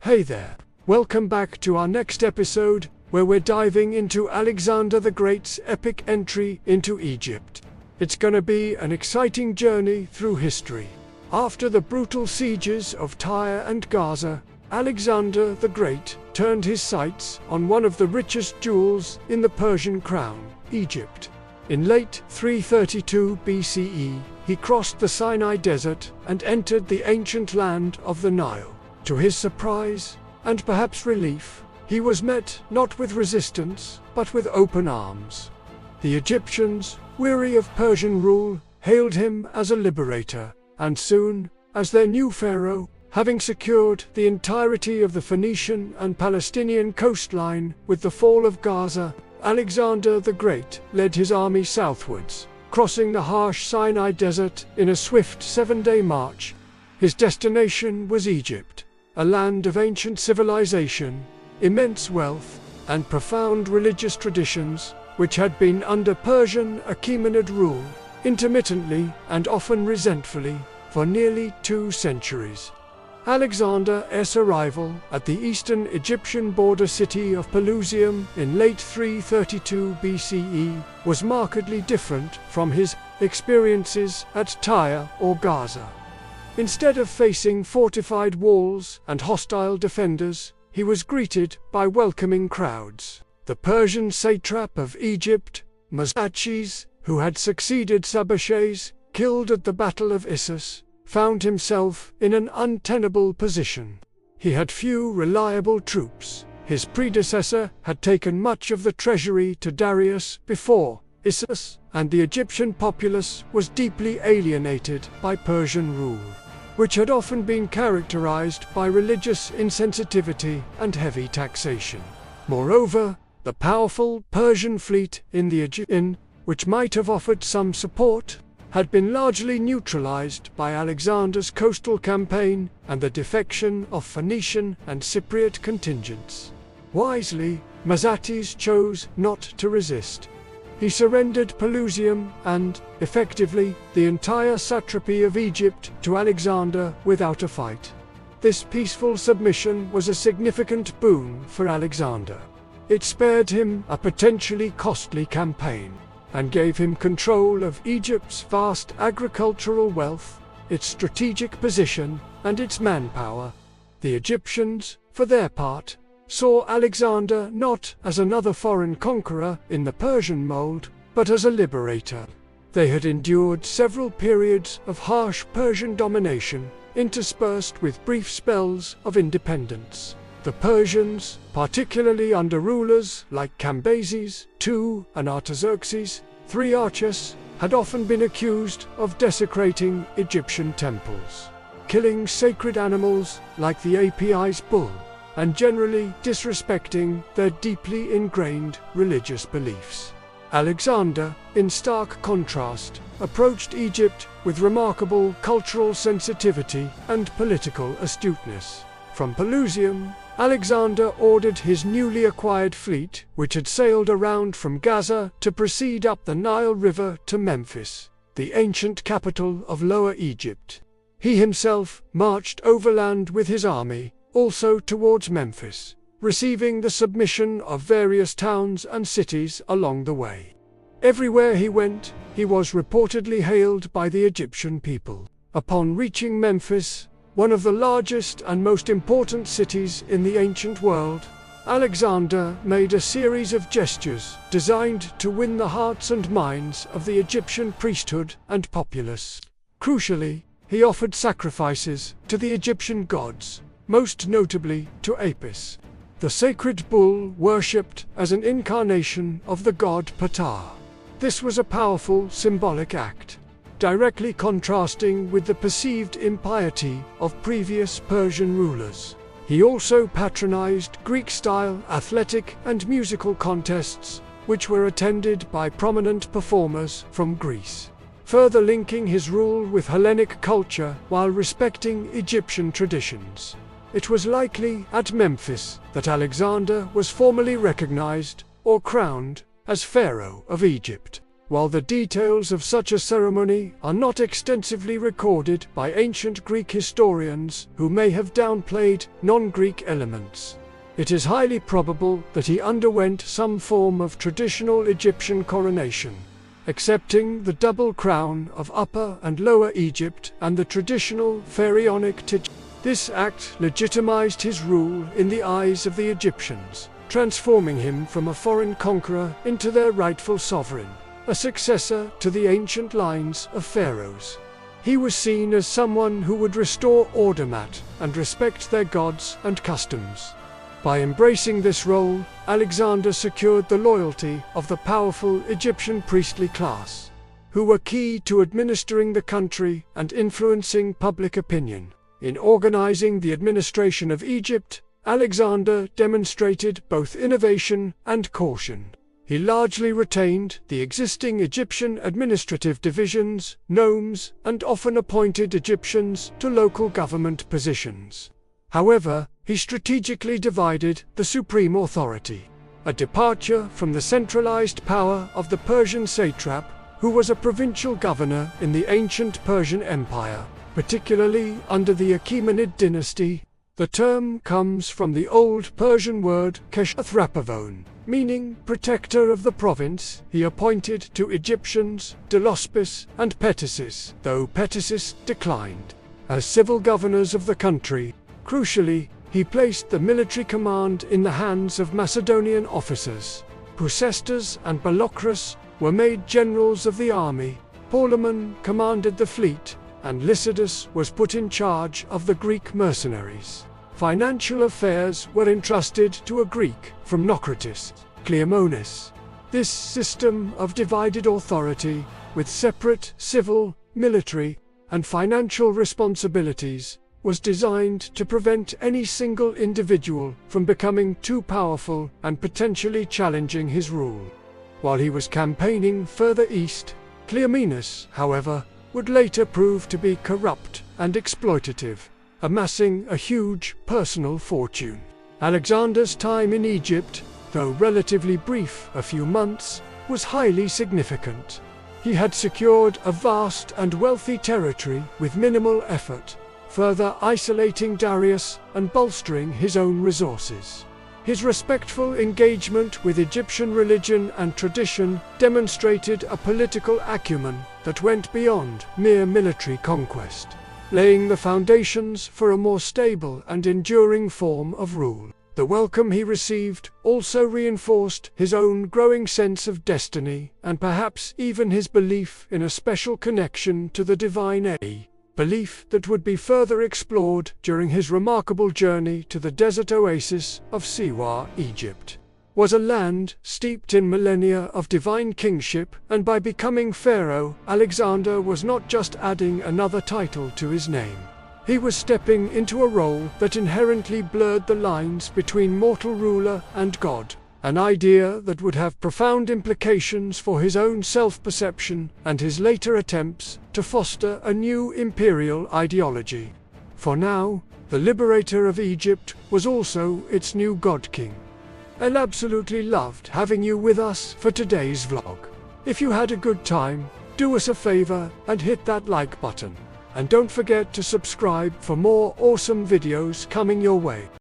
Hey there, welcome back to our next episode, where we're diving into Alexander the Great's epic entry into Egypt. It's gonna be an exciting journey through history. After the brutal sieges of Tyre and Gaza, Alexander the Great turned his sights on one of the richest jewels in the Persian crown, Egypt. In late 332 BCE, he crossed the Sinai desert and entered the ancient land of the Nile. To his surprise, and perhaps relief, he was met not with resistance, but with open arms. The Egyptians, weary of Persian rule, hailed him as a liberator, and soon, as their new pharaoh, having secured the entirety of the Phoenician and Palestinian coastline with the fall of Gaza, Alexander the Great led his army southwards, crossing the harsh Sinai desert in a swift 7-day march. His destination was Egypt, a land of ancient civilization, immense wealth, and profound religious traditions, which had been under Persian Achaemenid rule, intermittently and often resentfully, for nearly 2 centuries. Alexander's arrival at the eastern Egyptian border city of Pelusium in late 332 BCE was markedly different from his experiences at Tyre or Gaza. Instead of facing fortified walls and hostile defenders, he was greeted by welcoming crowds. The Persian satrap of Egypt, Macedonian, who had succeeded Sabaces, killed at the Battle of Issus, found himself in an untenable position. He had few reliable troops. His predecessor had taken much of the treasury to Darius before Issus, and the Egyptian populace was deeply alienated by Persian rule, which had often been characterized by religious insensitivity and heavy taxation. Moreover, the powerful Persian fleet in the Aegean, which might have offered some support, had been largely neutralized by Alexander's coastal campaign and the defection of Phoenician and Cypriot contingents. Wisely, Macedonius chose not to resist. He surrendered Pelusium and, effectively, the entire satrapy of Egypt to Alexander without a fight. This peaceful submission was a significant boon for Alexander. It spared him a potentially costly campaign, and gave him control of Egypt's vast agricultural wealth, its strategic position, and its manpower. The Egyptians, for their part, saw Alexander not as another foreign conqueror in the Persian mold, but as a liberator. They had endured several periods of harsh Persian domination, interspersed with brief spells of independence. The Persians, particularly under rulers like Cambyses II and Artaxerxes III, had often been accused of desecrating Egyptian temples, killing sacred animals like the Apis bull, and generally disrespecting their deeply ingrained religious beliefs. Alexander, in stark contrast, approached Egypt with remarkable cultural sensitivity and political astuteness. From Pelusium, Alexander ordered his newly acquired fleet, which had sailed around from Gaza, to proceed up the Nile River to Memphis, the ancient capital of Lower Egypt. He himself marched overland with his army, also towards Memphis, receiving the submission of various towns and cities along the way. Everywhere he went, he was reportedly hailed by the Egyptian people. Upon reaching Memphis, one of the largest and most important cities in the ancient world, Alexander made a series of gestures designed to win the hearts and minds of the Egyptian priesthood and populace. Crucially, he offered sacrifices to the Egyptian gods, most notably to Apis, the sacred bull worshipped as an incarnation of the god Ptah. This was a powerful symbolic act, directly contrasting with the perceived impiety of previous Persian rulers. He also patronized Greek-style athletic and musical contests, which were attended by prominent performers from Greece, further linking his rule with Hellenic culture while respecting Egyptian traditions. It was likely at Memphis that Alexander was formally recognized, or crowned, as Pharaoh of Egypt. While the details of such a ceremony are not extensively recorded by ancient Greek historians who may have downplayed non-Greek elements, it is highly probable that he underwent some form of traditional Egyptian coronation, accepting the double crown of Upper and Lower Egypt and the traditional pharaonic title. This act legitimized his rule in the eyes of the Egyptians, transforming him from a foreign conqueror into their rightful sovereign, a successor to the ancient lines of pharaohs. He was seen as someone who would restore order and respect their gods and customs. By embracing this role, Alexander secured the loyalty of the powerful Egyptian priestly class, who were key to administering the country and influencing public opinion. In organizing the administration of Egypt, Alexander demonstrated both innovation and caution. He largely retained the existing Egyptian administrative divisions, nomes, and often appointed Egyptians to local government positions. However, he strategically divided the supreme authority, a departure from the centralized power of the Persian satrap, who was a provincial governor in the ancient Persian Empire, particularly under the Achaemenid dynasty. The term comes from the Old Persian word Keshathrapavon, meaning protector of the province. He appointed to Egyptians Delospis and Petasis, though Petasis declined, as civil governors of the country. Crucially, he placed the military command in the hands of Macedonian officers. Prucestas and Balocrus were made generals of the army, Paulaman commanded the fleet, and Lycidas was put in charge of the Greek mercenaries. Financial affairs were entrusted to a Greek from Naucratis, Cleomenes. This system of divided authority, with separate civil, military, and financial responsibilities, was designed to prevent any single individual from becoming too powerful and potentially challenging his rule. While he was campaigning further east, Cleomenes, however, would later prove to be corrupt and exploitative, amassing a huge personal fortune. Alexander's time in Egypt, though relatively brief, a few months, was highly significant. He had secured a vast and wealthy territory with minimal effort, further isolating Darius and bolstering his own resources. His respectful engagement with Egyptian religion and tradition demonstrated a political acumen that went beyond mere military conquest, laying the foundations for a more stable and enduring form of rule. The welcome he received also reinforced his own growing sense of destiny and perhaps even his belief in a special connection to the divine, a belief that would be further explored during his remarkable journey to the desert oasis of Siwa, Egypt. Was a land steeped in millennia of divine kingship, and by becoming Pharaoh, Alexander was not just adding another title to his name. He was stepping into a role that inherently blurred the lines between mortal ruler and God, an idea that would have profound implications for his own self-perception and his later attempts to foster a new imperial ideology. For now, the liberator of Egypt was also its new god-king. I absolutely loved having you with us for today's vlog. If you had a good time, do us a favor and hit that like button. And don't forget to subscribe for more awesome videos coming your way.